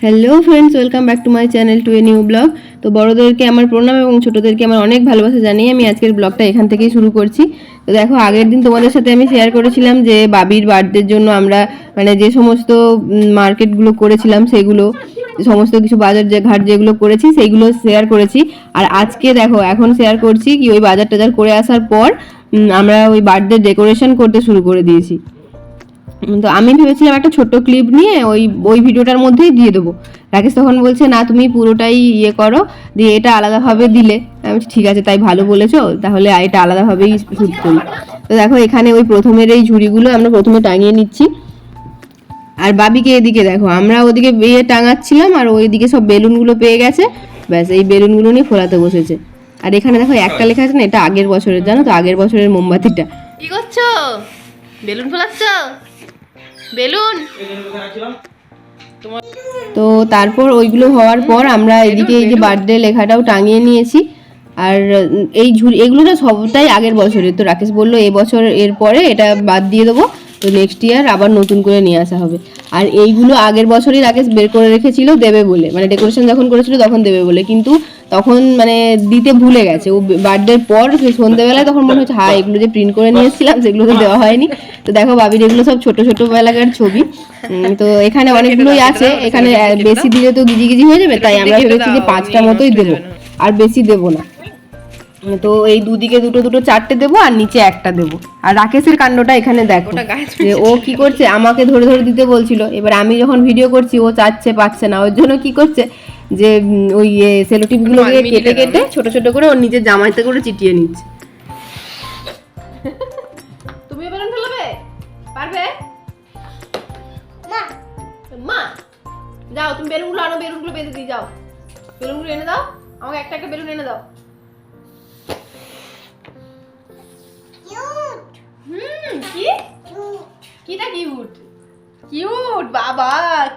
Hello friends, welcome back to my channel to a new blog. তো বড়োদেরকে আমার প্রণাম এবং ছোটোদেরকে আমার অনেক ভালোবাসা জানিয়ে আমি আজকের ব্লগটা এখান থেকেই শুরু করছি। তো দেখো, আগের দিন তোমাদের সাথে আমি শেয়ার করেছিলাম যে বাবির বার্থডের জন্য আমরা মানে যে সমস্ত মার্কেটগুলো করেছিলাম সেগুলো সমস্ত কিছু বাজার যে ঘাট যেগুলো করেছি সেইগুলো শেয়ার করেছি। আর আজকে দেখো এখন শেয়ার করছি কি ওই বাজার টাজার করে আসার পর আমরা ওই বার্থডে ডেকোরেশন করতে শুরু করে দিয়েছি। তো আমি ভেবেছিলাম একটা ছোট্ট ক্লিপ নিয়ে ওই ওই ভিডিওটার মধ্যেই দিয়ে দেবো। রাকেশ তখন বলছে না তুমি পুরোটাই ইয়ে করো, দিয়ে এটা আলাদাভাবে দিলে। আমি ঠিক আছে, তাই ভালো বলেছো, তাহলে এটা আলাদাভাবেই শ্যুট করি। তো দেখো এখানে ওই প্রথমের এই ঝুড়িগুলো আমরা প্রথমে টাঙিয়ে নিচ্ছি। আর বাবিকে এদিকে দেখো, আমরা ওদিকে বিয়ে টাঙাচ্ছিলাম আর ওইদিকে সব বেলুনগুলো পেয়ে গেছে, ব্যাস এই বেলুনগুলো নিয়ে ফোলাতে বসেছে। আর এখানে দেখো একটা লেখা আছে না, এটা আগের বছরের, জানো তো, আগের বছরের মোমবাতিটা। কি করছো? বেলুন ফোলাচ্ছ? বেলুন। তো তারপর ওইগুলো হওয়ার পর আমরা এদিকে এই যে বার্থডে লেখাটাও টাঙিয়ে নিয়েছি। আর এই ঝুড়ি এগুলো না সবটাই আগের বছরের। তো রাকেশ বললো এবছর এর পরে এটা বাদ দিয়ে দেবো, তো নেক্সট ইয়ার আবার নতুন করে নিয়ে আসা হবে। আর এইগুলো আগের বছরই রাকেশ বের করে রেখেছিল দেবে বলে, মানে ডেকোরেশন যখন করেছিল তখন দেবে বলে, কিন্তু তখন মানে দিতে ভুলে গেছে। ও বার্থডের পর সন্ধ্যেবেলায় তখন মনে হচ্ছে হ্যাঁ এগুলো যে প্রিন্ট করে নিয়ে এসেছিলাম সেগুলো তো দেওয়া হয়নি। তো দেখো বাবির এগুলো সব ছোট ছোট বেলাকার ছবি। তো এখানে অনেকগুলোই আছে, এখানে বেশি দিলে তো গিজি গিজি হয়ে যাবে, তাই আমরা ভেবেছি যে 5টা মতোই দেবো, আর বেশি দেবো না। তো এই দুদিকে দুটো দুটো চারটে দেবো আর নিচে একটা দেবো। আর রাকেশের কাণ্ডটা এখানে দেখো, যে ও কি করছে, আমাকে ধরে ধরে দিতে বলছিল, এবার আমি যখন ভিডিও করছি ও চাচ্ছে পাচ্ছে না, ওর জন্য কি করছে যে ওই সেলোটিপগুলো কেটে কেটে ছোট ছোট করে ওর নিজের জামাইতে করে চিটিয়ে নিচ্ছে। তুমিও বেলুন ফেলবে? পারবে? মা যাও তুমি বেলুনগুলো আনো, বেলুনগুলো বেঁধে দিয়ে যাও, বেলুনগুলো এনে দাও আমাকে, একটা একটা বেলুন এনে দাও। বাবা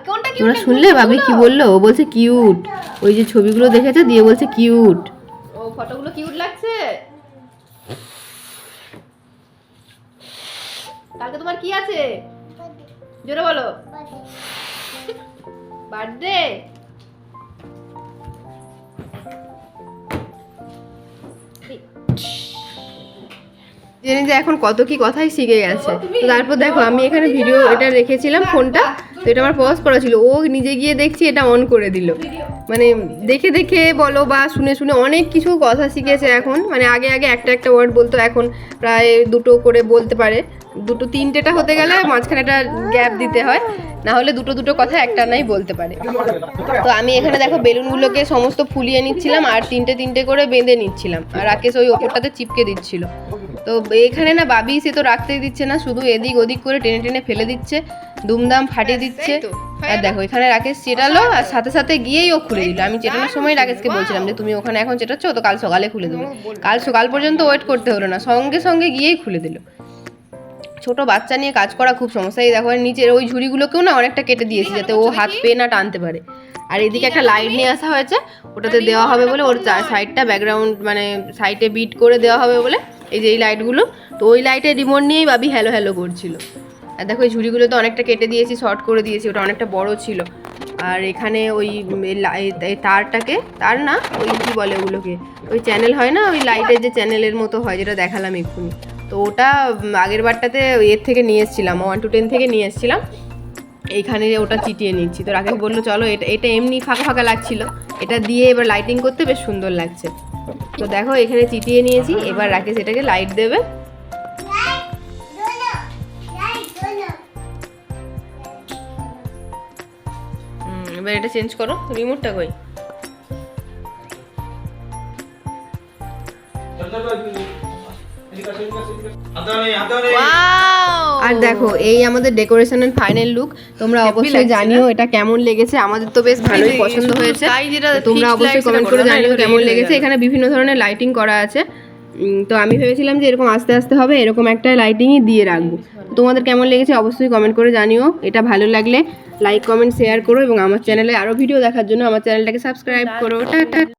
কোনটা কিউট? তোমরা শুনলে বাবি কি বললো? ও বলছে কিউট, ওই যে ছবিগুলো দেখেছে দিয়ে বলছে কিউট। ও ফটোগুলো কিউট লাগছে। কালকে তোমার কি আছে? জোরে বলো। বার্থডে। জেনে যে এখন কত কি কথাই শিখে গেছে। তো তারপর দেখো আমি এখানে ভিডিও এটা রেখেছিলাম ফোনটা, তো এটা আমার পজ করা ছিল, ও নিজে গিয়ে দেখছি এটা অন করে দিল। মানে দেখে দেখে বলো বা শুনে শুনে অনেক কিছু কথা শিখেছে এখন। মানে আগে আগে একটা একটা ওয়ার্ড বলতো, এখন প্রায় দুটো করে বলতে পারে। দুটো তিনটেটা হতে গেলে মাঝখানে একটা গ্যাপ দিতে হয়, না হলে দুটো দুটো কথা একটা নাই বলতে পারে। তো আমি এখানে দেখো বেলুনগুলোকে সমস্ত ফুলিয়ে নিচ্ছিলাম আর তিনটে তিনটে করে বেঁধে নিচ্ছিলাম, আর রাকেশ ওই ওপরটাতে চিপকে দিচ্ছিল। তো এখানে না বাবি সে তো রাখতেই দিচ্ছে না, শুধু এদিক ওদিক করে টেনে টেনে ফেলে দিচ্ছে, দুমদাম ফাটিয়ে দিচ্ছে। আর দেখো এখানে রাকেশ চেটালো আর সাথে সাথে গিয়েই ও খুলে দিল। আমি চেটানোর সময় রাকেশকে বলছিলাম যে তুমি ওখানে এখন চেটাচ্ছ, তো কাল সকালে খুলে দেবো। কাল সকাল পর্যন্ত ওয়েট করতে হলো না, সঙ্গে সঙ্গে গিয়েই খুলে দিল। ছোট বাচ্চা নিয়ে কাজ করা খুব সমস্যা। এই দেখো নিচের ওই ঝুড়িগুলোকেও না অনেকটা কেটে দিয়েছি যাতে ও হাত পেয়ে না টানতে পারে। আর এদিকে একটা লাইট নিয়ে আসা হয়েছে, ওটাতে দেওয়া হবে বলে, ওর সাইডটা ব্যাকগ্রাউন্ড মানে সাইডে বিট করে দেওয়া হবে বলে, এই যে এই লাইটগুলো। তো ওই লাইটের রিমোট নিয়েই বাবি হ্যালো হ্যালো করছিল। আর দেখো এই ঝুড়িগুলো তো অনেকটা কেটে দিয়েছি, শর্ট করে দিয়েছি, ওটা অনেকটা বড় ছিল। আর এখানে ওই তারটাকে, তার না ওই কী বলে ওগুলোকে, ওই চ্যানেল হয় না, ওই লাইটের যে চ্যানেলের মতো হয় যেটা দেখালাম এক্ষুনি, তো ওটা আগের বারটাতে এর থেকে নিয়ে এসেছিলাম, 1 to 10 থেকে নিয়ে এসেছিলাম। এইখানে ওটা চিটিয়ে নিচ্ছি। তো রাকেশ বললো চলো এটা এমনি ফাঁকা ফাঁকা লাগছিল, এটা দিয়ে এবার লাইটিং করতে বেশ সুন্দর লাগছে। তো দেখো এখানে চিটিয়ে নিয়েছি, এবার রাকেশ এটাকে লাইট দেবে। এবার এটা চেঞ্জ করো, রিমোটটা কই? আর দেখো এই আমাদের ডেকোরেশনের ফাইনাল লুক। তোমরা অবশ্যই জানিও এটা কেমন লেগেছে, আমাদের তো বেশ ভালোই পছন্দ হয়েছে। তোমরা অবশ্যই কমেন্ট করে জানিও কেমন লেগেছে। এখানে বিভিন্ন ধরনের লাইটিং করা আছে। তো আমি ভেবেছিলাম যে এরকম আস্তে আস্তে হবে, এরকম একটা লাইটিংই দিয়ে রাখবো। তোমাদের কেমন লেগেছে অবশ্যই কমেন্ট করে জানিও। এটা ভালো লাগলে লাইক কমেন্ট শেয়ার করো এবং আমার চ্যানেলে আরও ভিডিও দেখার জন্য আমার চ্যানেলটাকে সাবস্ক্রাইব করো। টাটা।